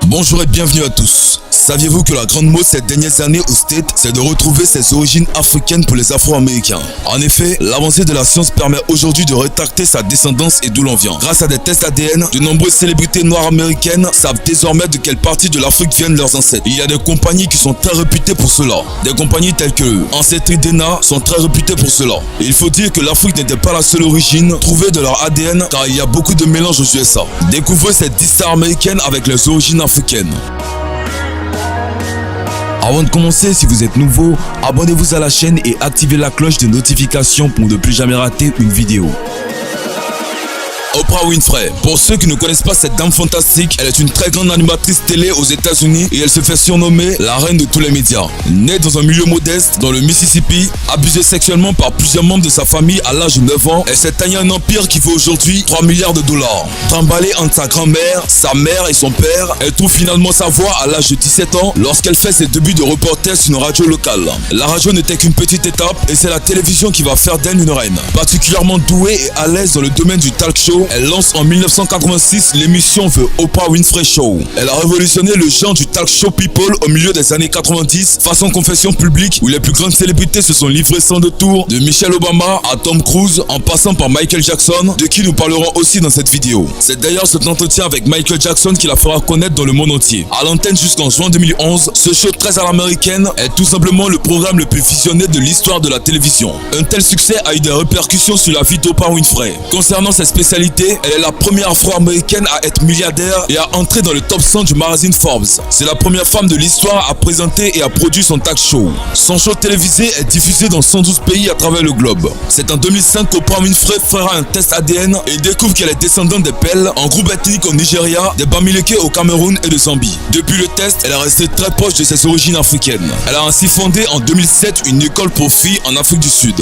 Bonjour et bienvenue à tous. Saviez-vous que la grande mode ces dernières années aux States, c'est de retrouver ses origines africaines pour les Afro-Américains? En effet, l'avancée de la science permet aujourd'hui de rétracter sa descendance et d'où l'on vient. Grâce à des tests ADN, de nombreuses célébrités noires américaines savent désormais de quelle partie de l'Afrique viennent leurs ancêtres. Il y a des compagnies qui sont très réputées pour cela. Des compagnies telles que Ancestry DNA sont très réputées pour cela. Et il faut dire que l'Afrique n'était pas la seule origine trouvée de leur ADN, car il y a beaucoup de mélanges aux USA. Découvrez ces 10 stars américaines avec leurs origines africaines. Avant de commencer, si vous êtes nouveau, abonnez-vous à la chaîne et activez la cloche de notification pour ne plus jamais rater une vidéo. Oprah Winfrey. Pour ceux qui ne connaissent pas cette dame fantastique, elle est une très grande animatrice télé aux États-Unis et elle se fait surnommer la reine de tous les médias. Née dans un milieu modeste dans le Mississippi, abusée sexuellement par plusieurs membres de sa famille à l'âge de 9 ans, elle s'est taillée un empire qui vaut aujourd'hui 3 milliards de dollars. Trimballée entre sa grand-mère, sa mère et son père, elle trouve finalement sa voix à l'âge de 17 ans lorsqu'elle fait ses débuts de reporter sur une radio locale. La radio n'était qu'une petite étape et c'est la télévision qui va faire d'elle une reine. Particulièrement douée et à l'aise dans le domaine du talk show, elle lance en 1986 l'émission The Oprah Winfrey Show. Elle a révolutionné le genre du talk show people au milieu des années 90, façon confession publique où les plus grandes célébrités se sont livrées sans détour, de Michelle Obama à Tom Cruise en passant par Michael Jackson, de qui nous parlerons aussi dans cette vidéo. C'est d'ailleurs cet entretien avec Michael Jackson qui la fera connaître dans le monde entier. À l'antenne jusqu'en juin 2011, ce show très à l'américaine est tout simplement le programme le plus visionné de l'histoire de la télévision. Un tel succès a eu des répercussions sur la vie d'Oprah Winfrey. Concernant ses spécialités, elle est la première afro-américaine à être milliardaire et à entrer dans le top 100 du magazine Forbes. C'est la première femme de l'histoire à présenter et à produire son talk show. Son show télévisé est diffusé dans 112 pays à travers le globe. C'est en 2005 qu'Oprah Winfrey fera un test ADN et découvre qu'elle est descendante des Pels, un groupe ethnique au Nigeria, des Bamileke au Cameroun et de Zambie. Depuis le test, elle est restée très proche de ses origines africaines. Elle a ainsi fondé en 2007 une école pour filles en Afrique du Sud.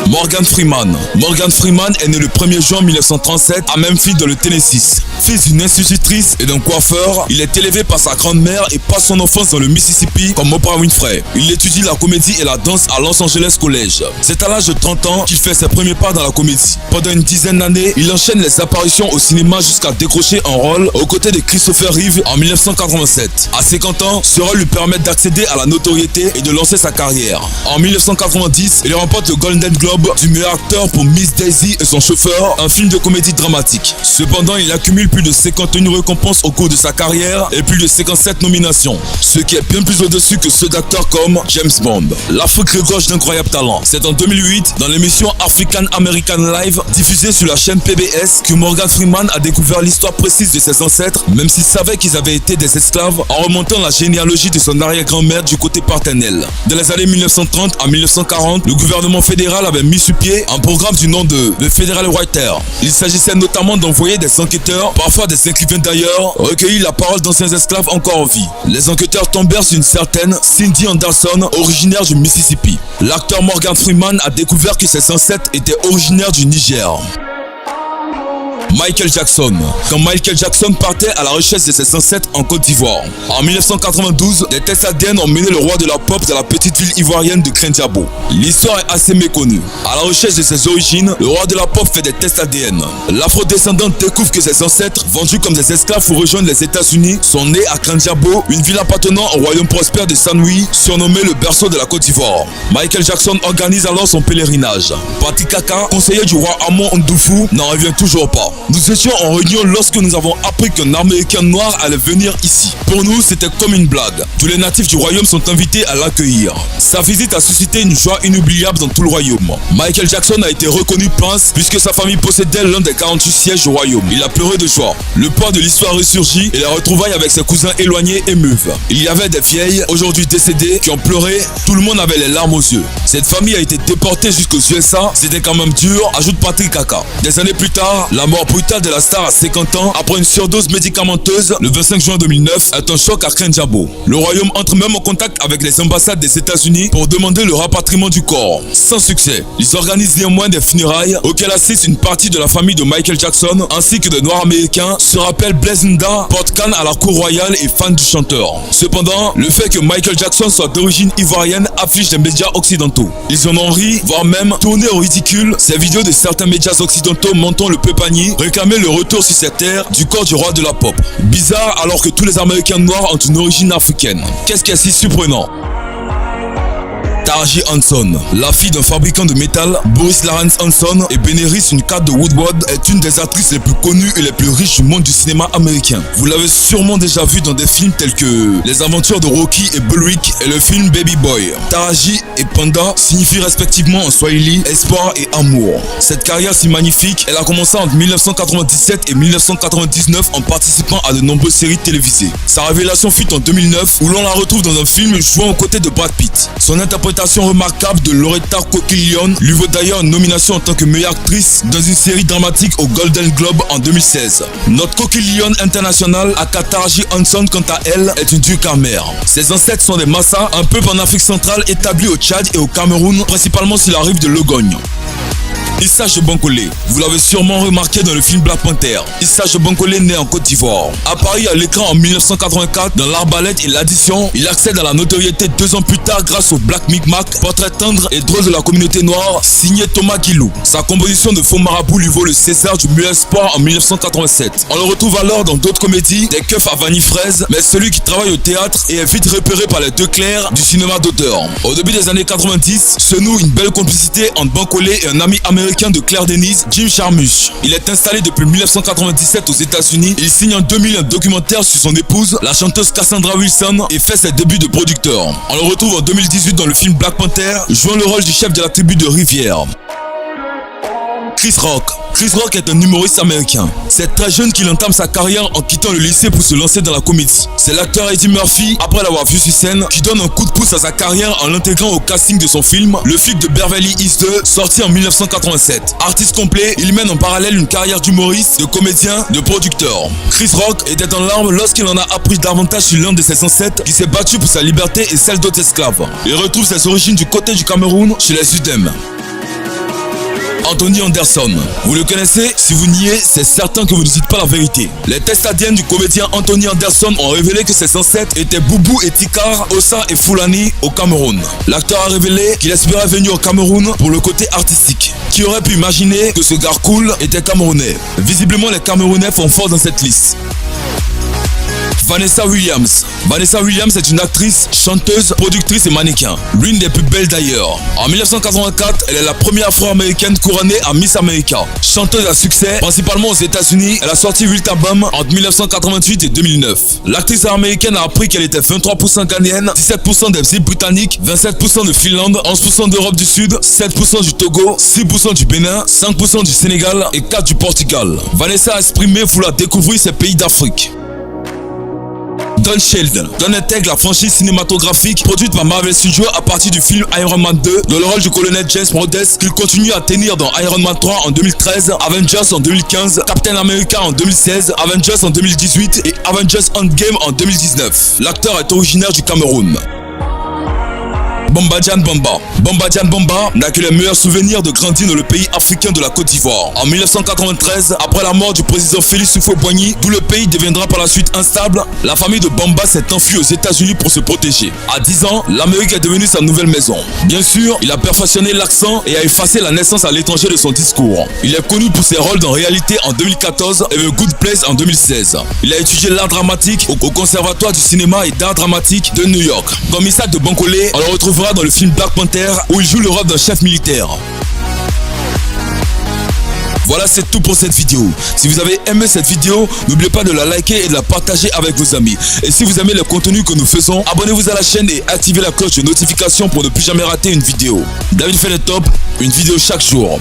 Morgan Freeman. Morgan Freeman est né le 1er juin 1937 à Memphis dans le Tennessee. Fils d'une institutrice et d'un coiffeur, il est élevé par sa grande-mère et passe son enfance dans le Mississippi comme Oprah Winfrey. Il étudie la comédie et la danse à Los Angeles College. C'est à l'âge de 30 ans qu'il fait ses premiers pas dans la comédie. Pendant une dizaine d'années, il enchaîne les apparitions au cinéma jusqu'à décrocher un rôle aux côtés de Christopher Reeve en 1987. À 50 ans, ce rôle lui permet d'accéder à la notoriété et de lancer sa carrière. En 1990, il remporte le Golden Globe du meilleur acteur pour Miss Daisy et son chauffeur, un film de comédie dramatique. Cependant, il accumule plus de 51 récompenses au cours de sa carrière et plus de 57 nominations, ce qui est bien plus au-dessus que ceux d'acteurs comme James Bond. L'Afrique regorge d'incroyables talents. C'est en 2008, dans l'émission African American Live, diffusée sur la chaîne PBS, que Morgan Freeman a découvert l'histoire précise de ses ancêtres, même s'il savait qu'ils avaient été des esclaves, en remontant la généalogie de son arrière-grand-mère du côté paternel. Dans les années 1930 à 1940, le gouvernement fédéral avait mis sur pied un programme du nom de The Federal Writer. Il s'agissait notamment d'envoyer des enquêteurs, parfois des écrivains d'ailleurs, recueillir la parole d'anciens esclaves encore en vie. Les enquêteurs tombèrent sur une certaine Cindy Anderson, originaire du Mississippi. L'acteur Morgan Freeman a découvert que ses ancêtres étaient originaires du Niger. Michael Jackson. Quand Michael Jackson partait à la recherche de ses ancêtres en Côte d'Ivoire. En 1992, des tests ADN ont mené le roi de la pop dans la petite ville ivoirienne de Krendiabo. L'histoire est assez méconnue. À la recherche de ses origines, le roi de la pop fait des tests ADN. L'afro-descendante découvre que ses ancêtres, vendus comme des esclaves pour rejoindre les États-Unis, sont nés à Krendiabo, une ville appartenant au royaume prospère de Saint-Louis, surnommé le berceau de la Côte d'Ivoire. Michael Jackson organise alors son pèlerinage. Patrick Kaka, conseiller du roi Amon Ndouffou, n'en revient toujours pas. Nous étions en réunion lorsque nous avons appris qu'un Américain noir allait venir ici. Pour nous, c'était comme une blague. Tous les natifs du royaume sont invités à l'accueillir. Sa visite a suscité une joie inoubliable dans tout le royaume. Michael Jackson a été reconnu prince puisque sa famille possédait l'un des 48 sièges du royaume. Il a pleuré de joie. Le poids de l'histoire ressurgit et les retrouvailles avec ses cousins éloignés émeuvent. Il y avait des vieilles, aujourd'hui décédées, qui ont pleuré. Tout le monde avait les larmes aux yeux. Cette famille a été déportée jusqu'aux USA. C'était quand même dur, ajoute Patrick Kaka. Des années plus tard, la mort brutale de la star à 50 ans après une surdose médicamenteuse le 25 juin 2009 est un choc à Krendiabo. Le royaume entre même en contact avec les ambassades des États-Unis pour demander le rapatriement du corps. Sans succès, ils organisent néanmoins des funérailles auxquelles assiste une partie de la famille de Michael Jackson ainsi que de noirs américains. Se rappelle Blazinda, porte-canne à la cour royale et fan du chanteur. Cependant, le fait que Michael Jackson soit d'origine ivoirienne afflige les médias occidentaux. Ils en ont ri, voire même tourné au ridicule ces vidéos de certains médias occidentaux montrant le peu panier réclamait le retour sur cette terre du corps du roi de la pop. Bizarre alors que tous les Américains noirs ont une origine africaine. Qu'est-ce qui est si surprenant? Taraji Henson, la fille d'un fabricant de métal, Boris Lawrence Henson, et bénéfice une carte de Woodward, est une des actrices les plus connues et les plus riches du monde du cinéma américain. Vous l'avez sûrement déjà vue dans des films tels que Les Aventures de Rocky et Bullwick et le film Baby Boy. Taraji et Panda signifient respectivement en Swahili espoir et amour. Cette carrière si magnifique, elle a commencé entre 1997 et 1999 en participant à de nombreuses séries télévisées. Sa révélation fut en 2009 où l'on la retrouve dans un film jouant aux côtés de Brad Pitt. Son interprétation remarquable de Loretta Coquillion lui vaut d'ailleurs une nomination en tant que meilleure actrice dans une série dramatique au Golden Globe en 2016. Notre Coquillion internationale, aka Taraji Henson, quant à elle, est une Durkheimère. Ses ancêtres sont des Massa, un peuple en Afrique centrale établi au Tchad et au Cameroun, principalement sur la rive de l'Ogogne. Issa Bankole, vous l'avez sûrement remarqué dans le film Black Panther. Issa Bankole naît en Côte d'Ivoire. Apparu à l'écran en 1984 dans L'Arbalète et l'Addition, il accède à la notoriété 2 ans plus tard grâce au Black Micmac, portrait tendre et drôle de la communauté noire, signé Thomas Guilou. Sa composition de Faux Marabout lui vaut le César du meilleur espoir en 1987. On le retrouve alors dans d'autres comédies, des keufs à vanille fraise, mais celui qui travaille au théâtre et est vite repéré par les deux clercs du cinéma d'auteur. Au début des années 90, se noue une belle complicité entre Bankole et un ami américain de Claire Denise, Jim Jarmusch. Il est installé depuis 1997 aux États-Unis. Il signe en 2000 un documentaire sur son épouse, la chanteuse Cassandra Wilson, et fait ses débuts de producteur. On le retrouve en 2018 dans le film Black Panther, jouant le rôle du chef de la tribu de Rivière. Chris Rock. Chris Rock est un humoriste américain. C'est très jeune qu'il entame sa carrière en quittant le lycée pour se lancer dans la comédie. C'est l'acteur Eddie Murphy, après l'avoir vu sur scène, qui donne un coup de pouce à sa carrière en l'intégrant au casting de son film Le flic de Beverly Hills 2, sorti en 1987. Artiste complet, il mène en parallèle une carrière d'humoriste, de comédien, de producteur. Chris Rock était en larmes lorsqu'il en a appris davantage sur l'un de ses ancêtres qui s'est battu pour sa liberté et celle d'autres esclaves. Il retrouve ses origines du côté du Cameroun, chez les Sudèmes. Anthony Anderson. Vous le connaissez? Si vous niez, c'est certain que vous ne dites pas la vérité. Les tests ADN du comédien Anthony Anderson ont révélé que ses ancêtres étaient Boubou et Tikar, Ossa et Fulani au Cameroun. L'acteur a révélé qu'il espérait venir au Cameroun pour le côté artistique. Qui aurait pu imaginer que ce gars cool était camerounais? Visiblement, les Camerounais font fort dans cette liste. Vanessa Williams. Vanessa Williams est une actrice, chanteuse, productrice et mannequin. L'une des plus belles d'ailleurs. En 1984, elle est la première afro-américaine couronnée à Miss America. Chanteuse à succès, principalement aux États-Unis, elle a sorti 8 albums entre 1988 et 2009. L'actrice américaine a appris qu'elle était 23% ghanéenne, 17% des îles britanniques, 27% de Finlande, 11% d'Europe du Sud, 7% du Togo, 6% du Bénin, 5% du Sénégal et 4% du Portugal. Vanessa a exprimé vouloir découvrir ces pays d'Afrique. Don Cheadle. Don intègre la franchise cinématographique produite par Marvel Studios à partir du film Iron Man 2 dans le rôle du colonel James Rhodes qu'il continue à tenir dans Iron Man 3 en 2013, Avengers en 2015, Captain America en 2016, Avengers en 2018 et Avengers Endgame en 2019. L'acteur est originaire du Cameroun. Bombadjan Bamba. Bombadjan Bamba n'a que les meilleurs souvenirs de grandir dans le pays africain de la Côte d'Ivoire. En 1993, après la mort du président Félix Houphouët-Boigny, d'où le pays deviendra par la suite instable, la famille de Bamba s'est enfuie aux États-Unis pour se protéger. À 10 ans, l'Amérique est devenue sa nouvelle maison. Bien sûr, il a perfectionné l'accent et a effacé la naissance à l'étranger de son discours. Il est connu pour ses rôles dans Réalité en 2014 et The Good Place en 2016. Il a étudié l'art dramatique au Conservatoire du cinéma et d'art dramatique de New York. Comme Issa Bankole, on le retrouvera dans le film Black Panther où il joue le rôle d'un chef militaire. Voilà, c'est tout pour cette vidéo. Si vous avez aimé cette vidéo, n'oubliez pas de la liker et de la partager avec vos amis. Et si vous aimez le contenu que nous faisons, abonnez-vous à la chaîne et activez la cloche de notification pour ne plus jamais rater une vidéo. David fait le top, une vidéo chaque jour.